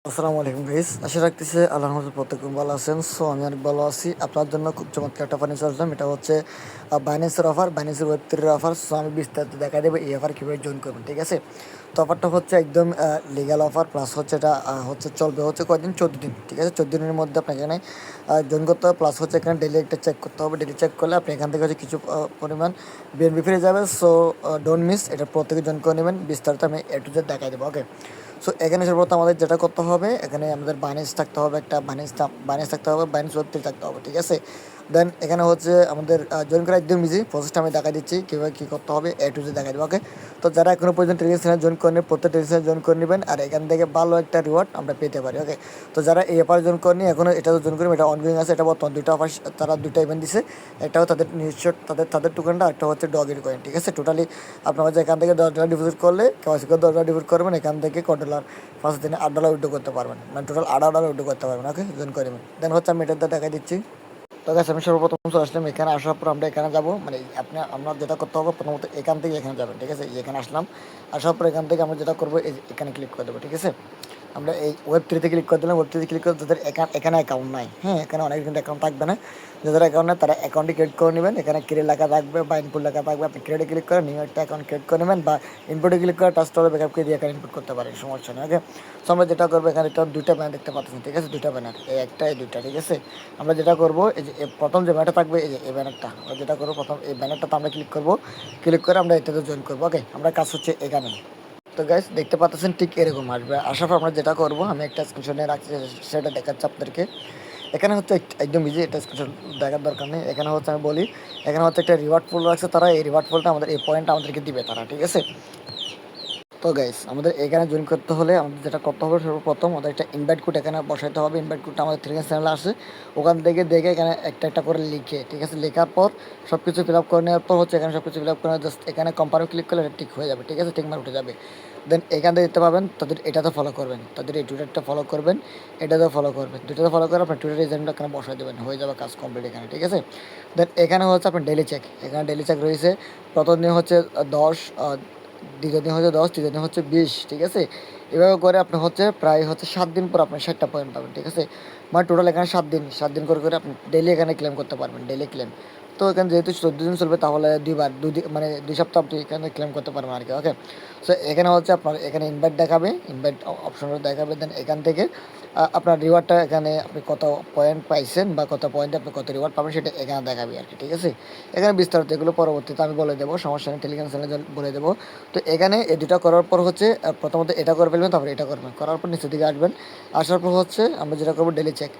আসসালামু আলাইকুম গাইস, আশা রাখতেছি আল্লাহর মধ্যে প্রত্যেকজন ভালো আছেন। সো আমি অনেক ভালো আছি। আপনার জন্য খুব চমৎকার একটা ফার্নিচার আসলাম। এটা হচ্ছে বাইন্যান্সের অফার, বাইন্যান্সের ওয়েব 3 অফার। সো আমি বিস্তারিত দেখা দেবো এই অফার কীভাবে জয়েন করবেন, ঠিক আছে? তো অফারটা হচ্ছে একদম লিগাল অফার, প্লাস হচ্ছে এটা হচ্ছে চলবে হচ্ছে কয়দিন, 14 দিন, ঠিক আছে? 14 দিনের মধ্যে আপনাকে এখানে জয়েন করতে হবে, প্লাস হচ্ছে এখানে ডেলি একটা চেক করতে হবে। ডেলি চেক করলে আপনি এখান থেকে হচ্ছে কিছু পরিমাণ বিএনপি ফিরে যাবে। সো ডোন্ট মিস, এটা প্রত্যেকে জয়েন করে নেবেন। বিস্তারিত আমি A to Z দেখাই দেবো, ওকে? সো এখানে সর্বপ্রথম আমাদের যেটা করতে হবে, এখানে আমাদের বাইন্যান্স থাকতে হবে, একটা বাইন্যান্স থাকতে হবে, বাইন্যান্স ওয়েব 3 থাকতে হবে, ঠিক আছে? দেন এখানে হচ্ছে আমাদের জয়েন করা একদম ইজি। প্রসেসটা আমি দেখা দিচ্ছি কীভাবে কী করতে হবে, A to Z দেখাই দেবো, ওকে? তো যারা এখনো পর্যন্ত টেলিগ্রাম জয়েন করেন, প্রত্যেক টেলিগ্রাম জয়েন করে নেবেন, আর এখান থেকে ভালো একটা রিওয়ার্ড আমরা পেতে পারি, ওকে? তো যারা এই অফার জয়েন করেনি এখনও, এটা জয়েন করবেন, এটা অনগোয়িং আছে। এটা বর্তমান দুইটা অফার, তারা দুইটা ইভেন্ট দিছে। একটাও তাদের নিশ্চয় তাদের টোকেনটা, একটা হচ্ছে ডগের কয়েন, ঠিক আছে? টোটালি আপনারা যে এখান থেকে $10 ডিপোজিট করলে, কেওয়াইসি করে $10 ডিপোজিট করবেন, এখান থেকে $1 ফার্স্ট দিনে $8 উইথড্র করতে পারবেন, মানে টোটাল $8 উইথড্র করতে পারবেন, ওকে? জয়েন করে নেবেন। দেন হচ্ছে আমি এটাতে দেখা দিচ্ছি। তো গাছ আমি সর্বপ্রথম চলে আসলাম। এখানে আসার পর আমরা এখানে যাবো, মানে আমরা যেটা করতে হবে প্রথমত এখান থেকে এখানে যাবেন, ঠিক আছে? এখানে আসলাম, আসার পর এখান থেকে আমরা যেটা করবো এই যে এখানে ক্লিক করে দেবো, ঠিক আছে? আমরা এই ওয়েব 3-তে ক্লিক করে দিলাম। ওয়েব 3-তে ক্লিক করে যাদের এখানে অ্যাকাউন্ট নাই, হ্যাঁ, এখানে অনেক কিন্তু অ্যাকাউন্ট থাকবে না। যাদের অ্যাকাউন্ট নেই তারা অ্যাকাউন্টটি ক্রিয়েট করে নেবেন। এখানে ক্রিয়েট লেখা থাকবে বা ইনপুট লেখা থাকবে, আপনি ক্রিয়েটে ক্লিক করে নিউ একটা অ্যাকাউন্ট ক্রিয়েট করে নেবেন, বা ইনপুটে ক্লিক করে ট্রাস্টরে ব্যাকআপকে দিয়ে এখানে ইনপুট করতে পারেন, সমস্যা নেই, ওকে? সো আমরা যেটা করবো, এখানে একটা দুইটা ব্যানার দেখতে পাচ্ছেন, ঠিক আছে? দুইটা ব্যানার, এই একটা এই দুইটা, ঠিক আছে? আমরা যেটা করবো, এই যে প্রথম যে ব্যানারটা থাকবে, এই যে এই ব্যানারটা আমরা যেটা করবো, প্রথম এই ব্যানারটাতে আমরা ক্লিক করবো। ক্লিক করে আমরা এটাতে জয়েন করবো, ওকে? আমরা কাজ হচ্ছে এখানে। তো গাইস দেখতে পাচ্ছেন ঠিক এরকম আসবে। আসার পর আমরা যেটা করবো, আমি একটা স্ক্রিনশট নিয়ে রাখছি, সেটা দেখাচ্ছি আপনাদেরকে। এখানে হচ্ছে একদম ইজি, এটা স্ক্রিনশট দেখার দরকার নেই। এখানে হচ্ছে আমি বলি, এখানে হচ্ছে একটা রিওয়ার্ড ফুল রাখছে তারা। এই রিওয়ার্ড ফুলটা আমাদের, এই পয়েন্টটা আমাদেরকে দিবে তারা, ঠিক আছে? তো গাইস আমাদের এখানে জয়েন করতে হলে আমাদের যেটা করতে হবে, সর্বপ্রথম আমাদের একটা ইনভাইট কোড এখানে বসাইতে হবে। ইনভাইট কোডটা আমাদের টেলিগ্রাম চ্যানেলে আসে, ওখান থেকে দেখে এখানে একটা একটা করে লিখে, ঠিক আছে? লেখার পর সব কিছু ফিল আপ করে নেওয়ার পর হচ্ছে এখানে সব কিছু ফিল আপ করে জাস্ট এখানে কম্পারে ক্লিক করলে এটা ঠিক হয়ে যাবে, ঠিক আছে? ঠিক মার্ক উঠে যাবে। দেন এখান থেকে দেখতে পাবেন তাদের এটাতে ফলো করবেন, তাদের এই টুইটারটা ফলো করবেন, এটাতে ফলো করবেন, দুটাতে ফলো করে আপনার টুইটার এজেন্টটা এখানে বসাই দেবেন, হয়ে যাবে কাজ কমপ্লিট এখানে, ঠিক আছে? দেন এখানে হচ্ছে আপনার ডেলি চেক, এখানে ডেলি চেক রয়েছে। প্রথম দিন হচ্ছে 10, দ্বিতীয় দিন হচ্ছে 10, তৃতীয় দিন হচ্ছে 20, ঠিক আছে? এভাবে করে আপনি হচ্ছে প্রায় হচ্ছে 7 দিন পর আপনি 60টা পয়েন্ট পাবেন, ঠিক আছে? মানে টোটাল এখানে 7 দিন করে করে আপনি ডেলি এখানে ক্লেম করতে পারবেন, ডেলি ক্লেম। তো এখানে যেহেতু 14 দিন চলবে, তাহলে দুইবার দুদিন মানে 2 সপ্তাহ আপনি এখানে ক্লেম করতে পারবেন আর কি, ওকে? সো এখানে হচ্ছে আপনার এখানে ইনভাইট দেখাবে, ইনভাইট অপশনটা দেখাবে। দেন এখান থেকে আপনার রিওয়ার্ডটা, এখানে আপনি কত পয়েন্ট পাইছেন বা কত পয়েন্টে আপনি কত রিওয়ার্ড পাবেন সেটা এখানে দেখাবে আর কি, ঠিক আছে? এখানে বিস্তারিত এগুলো পরবর্তীতে আমি বলে দেবো, সমস্যা নেই, টেলিগ্রাম চ্যানেলে বলে দেবো। তো এখানে এই দুটা করার পর হচ্ছে প্রথমত এটা করে ফেলবেন, তারপরে এটা করবেন, করার পর নিচের দিকে আসবেন। আসার পর হচ্ছে আমরা যেটা করবো ডেলি চেক।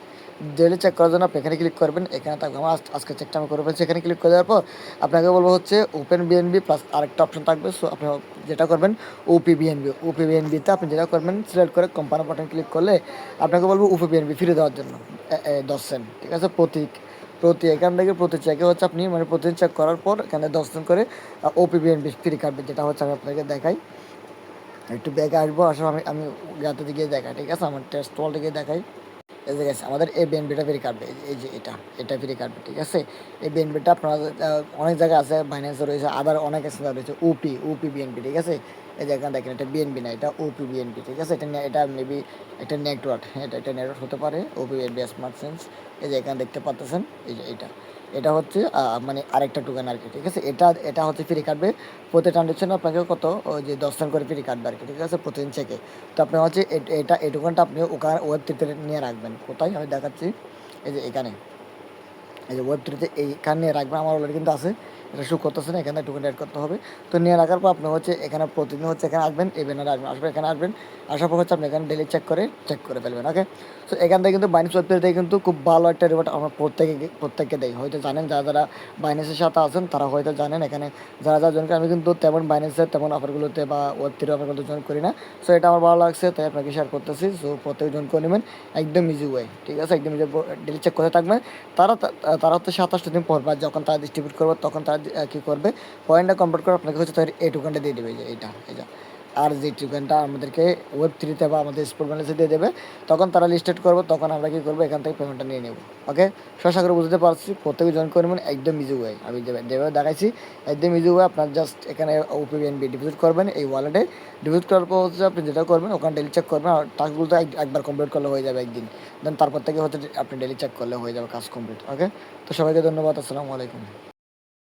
ডেলি চেক করার জন্য আপনি এখানে ক্লিক করবেন, এখানে থাকবে আমার আজকে চেকটা আমি করে ফেলছি। এখানে ক্লিক করে দেওয়ার পর আপনাকে বলবো হচ্ছে ওপেন বিএনবি, প্লাস আরেকটা অপশন থাকবে। সো আপনি যেটা করবেন ওপি বিএনবিতে আপনি যেটা করবেন, সিলেক্ট করে কোম্পানি বাটন ক্লিক করলে আপনাকে বলবো ওপি বিএনবি ফিরে দেওয়ার জন্য 10 সেন্ট, ঠিক আছে? প্রতি এখান থেকে প্রতি চেকে হচ্ছে আপনি মানে প্রতিদিন চেক করার পর এখানে 10 সেন্ট করে ওপি বিএনবি ফ্রি কাটবে, যেটা হচ্ছে আমি আপনাকে দেখাই। একটু ব্যাগে আসবো, আসলে আমি আমি ইয়াতে দিকে দেখাই, ঠিক আছে? আমার টেস্ট ওয়াল থেকে দেখাই। এই যে গেছে আমাদের এই বিএনপিটা ফ্রি কাটবে, এই যে এটা ফ্রি কাটবে, ঠিক আছে? এই বিএনপিটা আপনার অনেক জায়গায় আছে, বাইন্যান্সে রয়েছে, আদার অনেক আছে রয়েছে, ওপি বিএনপি, ঠিক আছে? এই যে এখানে দেখেন, এটা বিএনপি না, এটা ওপি বিএনপি, ঠিক আছে? এটা মেবি একটা নেটওয়ার্ক, হ্যাঁ, এটা নেটওয়ার্ক হতে পারে, ওপি বিএনপি স্মার্ট সেন্স। এই যে এখানে দেখতে পাচ্ছেন, এই যে এটা হচ্ছে মানে আরেকটা টোকেন আর কি, ঠিক আছে? এটা হচ্ছে ফ্রি কাটবে প্রতি ট্রানজেকশনে আপনাকে কত, ওই যে 10 সেন্ট করে ফ্রি কাটবে আর কি, ঠিক আছে? প্রতিদিন চেকে। তো আপনি হচ্ছে এই টোকেনটা আপনি ওখানে ওয়েব 3-তে নিয়ে রাখবেন। কোথায় আমি দেখাচ্ছি, এই যে এখানে, এই যে ওয়েব 3-তে এইখানে নিয়ে রাখবেন। আমার অলরেডি কিন্তু আছে, এটা শো করতেছে না, এখানে টোকেন অ্যাড করতে হবে। তো নিয়ে রাখার পর আপনি হচ্ছে এখানে প্রতিদিন হচ্ছে এখানে আসবেন, এই ব্যানারে আসবেন, এখানে আসবেন। আসার পর হচ্ছে আপনি এখানে ডেলি চেক করে ফেলবেন, ওকে? সো এখান থেকে কিন্তু বাইন্যান্স ওয়েব 3 থেকে কিন্তু খুব ভালো একটা রিওয়ার্ড আমরা প্রত্যেককে দেয়, হয়তো জানেন, যারা বাইন্যান্সের সাথে আছেন তারা হয়তো জানেন। এখানে যারা জয়েন করে, আমি কিন্তু তেমন বাইন্যান্সের তেমন অফারগুলোতে বা ওয়েব 3 অফারগুলোতে জয়েন করি না। সো এটা আমার ভালো লাগছে, তাই আপনাকে শেয়ার করতেছি। সো প্রত্যেকে জয়েন করে নেবেন, একদম ইজি ওয়ে, ঠিক আছে? একদম ইজি, ডেলি চেক করতে থাকবেন। তারা তারা হচ্ছে 27 দিন পর বা যখন তারা ডিস্ট্রিবিউট করবে, তখন তারা কী করবে, পয়েন্টটা কমপ্লিট করে আপনাকে হচ্ছে তাদের এই টোকেনটা দিয়ে দেবে, যে এই আর যে টোকেনটা আমাদেরকে ওয়েব3 বা আমাদের স্পোর্ট ব্যালেন্সে দিয়ে দেবে, তখন তারা লিস্টেড করবো, তখন আমরা কী করবো এখান থেকে পেমেন্টটা নিয়ে নেবো। ওকে, আশা করে বুঝতে পারছি, প্রত্যেকে জয়েন করবেন একদম ইজি ওয়ে, আমি যেভাবে দেখাইছি একদম ইজি ওয়ে। আপনার জাস্ট এখানে ওপিবিএনবি ডিপোজিট করবেন এই ওয়ালেটে, ডিপোজিট করার পর হচ্ছে আপনি যেটা করবেন ওখানে ডেলি চেক করবেন, আর টাস্কগুলো তো একবার কমপ্লিট করলে হয়ে যাবে একদিন, দেন তারপর থেকে হচ্ছে আপনি ডেলি চেক করলে হয়ে যাবে কাজ কমপ্লিট। ওকে, তো সবাইকে ধন্যবাদ, আসসালামু আলাইকুম।